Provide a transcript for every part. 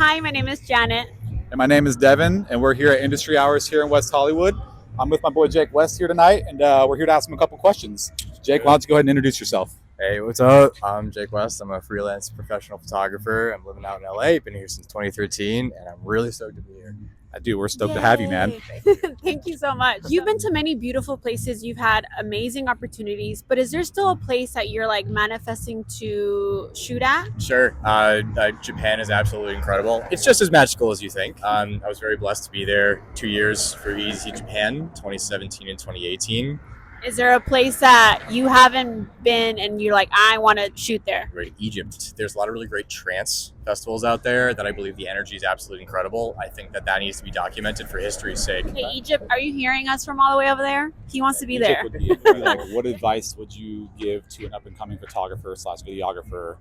Hi, my name is Janet. And my name is Devin, and we're here at Industry Hours here in West Hollywood. I'm with my boy Jake West here tonight, and we're here to ask him a couple questions. Jake, why don't you go ahead and introduce yourself? Hey, what's up? I'm Jake West. I'm a freelance professional photographer. I'm living out in LA. Been here since 2013, and I'm really stoked to be here. I do. We're stoked to have you, man. Thank you so much. You've been to many beautiful places. You've had amazing opportunities, but is there still a place that you're like manifesting to shoot at? Sure. Japan is absolutely incredible. It's just as magical as you think. I was very blessed to be there 2 years for Easy Japan, 2017 and 2018. Is there a place that you haven't been and you're like, I want to shoot there? Right, Egypt. There's a lot of really great trance festivals out there that I believe the energy is absolutely incredible. I think that needs to be documented for history's sake. Hey, Egypt, are you hearing us from all the way over there? He wants to be Egypt there. Would be incredible. What advice would you give to an up-and-coming photographer / videographer?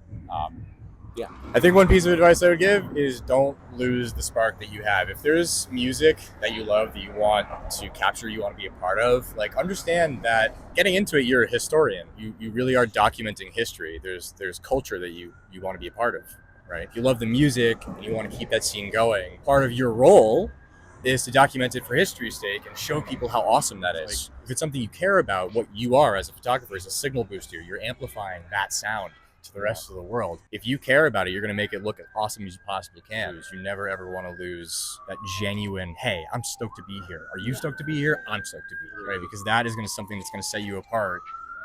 I think one piece of advice I would give is don't lose the spark that you have. If there's music that you love, that you want to capture, you want to be a part of, like, understand that getting into it, you're a historian. You really are documenting history. There's culture that you want to be a part of, right? If you love the music and you want to keep that scene going, part of your role is to document it for history's sake and show people how awesome that is. If it's something you care about, what you are as a photographer is a signal booster. You're amplifying that sound to the rest of the world. If you care about it, you're going to make it look as awesome as you possibly can. You never ever want to lose that genuine, hey, I'm stoked to be here. Are you stoked to be here? I'm stoked to be here, right? Because that is going to something that's going to set you apart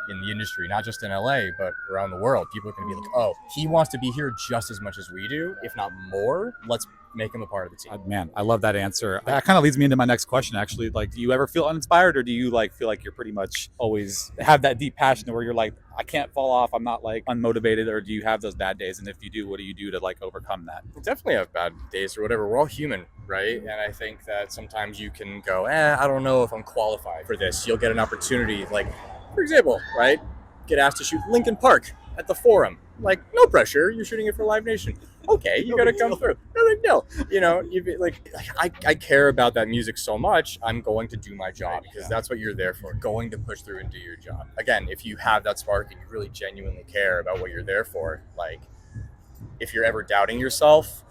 in the industry, not just in LA, but around the world. People are going to be like, oh, he wants to be here just as much as we do, if not more. Let's make him a part of the team. Man, I love that answer. That kind of leads me into my next question, actually. Like, do you ever feel uninspired, or do you like feel like you're pretty much always have that deep passion where you're like, I can't fall off, I'm not like unmotivated, or do you have those bad days? And if you do, what do you do to like overcome that? We definitely have bad days or whatever. We're all human, right? And I think that sometimes you can go, I don't know if I'm qualified for this. You'll get an opportunity, like, for example, right? Get asked to shoot Lincoln Park at the Forum. Like, no pressure. You're shooting it for Live Nation. Okay, you got to come through. No big deal. You know, I care about that music so much. I'm going to do my job because that's what you're there for. Going to push through and do your job. Again, if you have that spark and you really genuinely care about what you're there for, like, if you're ever doubting yourself,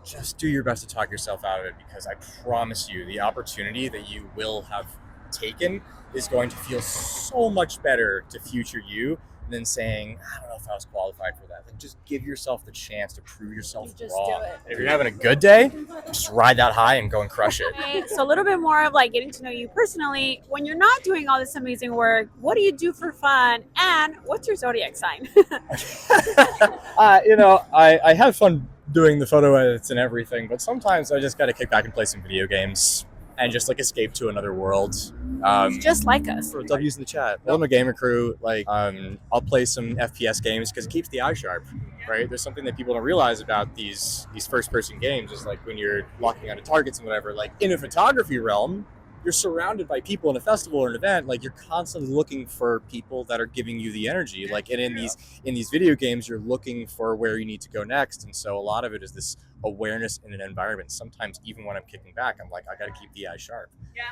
just do your best to talk yourself out of it, because I promise you, the opportunity that you will have taken is going to feel so much better to future you than saying, I don't know if I was qualified for that. Like, just give yourself the chance to prove yourself Just wrong. do it. And if you're having a good day, just ride that high and go and crush it. Okay, so a little bit more of like getting to know you personally. When you're not doing all this amazing work, what do you do for fun? And what's your zodiac sign? I have fun doing the photo edits and everything, but sometimes I just got to kick back and play some video games and just like escape to another world. Just like us. W's in the chat. Well, I'm a gamer crew. Like, I'll play some FPS games because it keeps the eye sharp, right? There's something that people don't realize about these first-person games is like when you're locking onto targets and whatever. Like in a photography realm, you're surrounded by people in a festival or an event. Like, you're constantly looking for people that are giving you the energy. Like, and in these video games, you're looking for where you need to go next. And so a lot of it is this awareness in an environment. Sometimes even when I'm kicking back, I'm like, I got to keep the eye sharp. Yeah.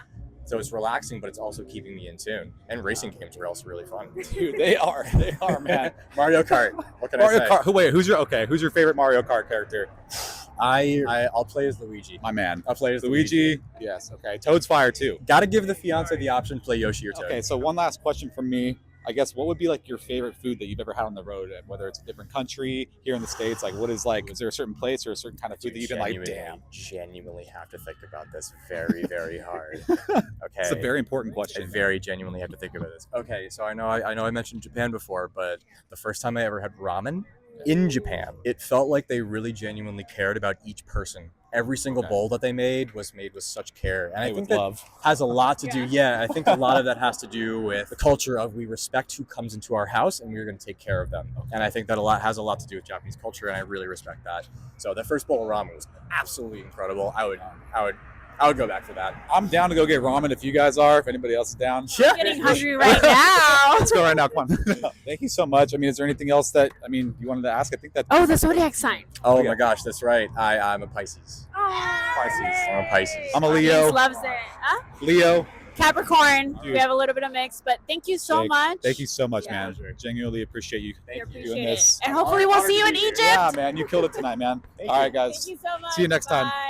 So it's relaxing, but it's also keeping me in tune. And racing games are also really fun. Dude, they are, man. Mario Kart. What can I say? Mario Kart. Who's your favorite Mario Kart character? I'll play as Luigi. My man. I'll play as Luigi. Yes. Okay. Toad's fire too. Got to give the fiance the option to play Yoshi or Toad. Okay. So one last question from me. I guess, what would be like your favorite food that you've ever had on the road, whether it's a different country here in the States? Like, what is like, is there a certain place or a certain kind of food that you've been like, damn? Genuinely have to think about this very, very hard. Okay. It's a very important question. I very genuinely have to think about this. Okay. So I know I mentioned Japan before, but the first time I ever had ramen in Japan, it felt like they really genuinely cared about each person. Every single bowl that they made was made with such care. And I think that has a lot to do. Yeah, I think a lot of that has to do with the culture of we respect who comes into our house and we're going to take care of them. And I think that has a lot to do with Japanese culture, and I really respect that. So the first bowl of ramen was absolutely incredible. I would go back for that. I'm down to go get ramen if you guys are, if anybody else is down. I'm getting hungry right now. Let's go right now. Come on. Thank you so much. I mean, is there anything else that, you wanted to ask? I think that. Oh, the zodiac sign. Oh my gosh, that's right. I'm a Pisces. Oh. I'm a Pisces. I'm a Leo. Loves it. Huh? Leo. Capricorn. Dude. We have a little bit of mix, but thank you so Sick. much. Thank you so much, Yeah. man. Genuinely appreciate you We Thank you. appreciate doing it. this. And hopefully we'll see you in Egypt. Yeah, man, you killed it tonight, man. All right, guys. Thank you so much. See you next time. Bye.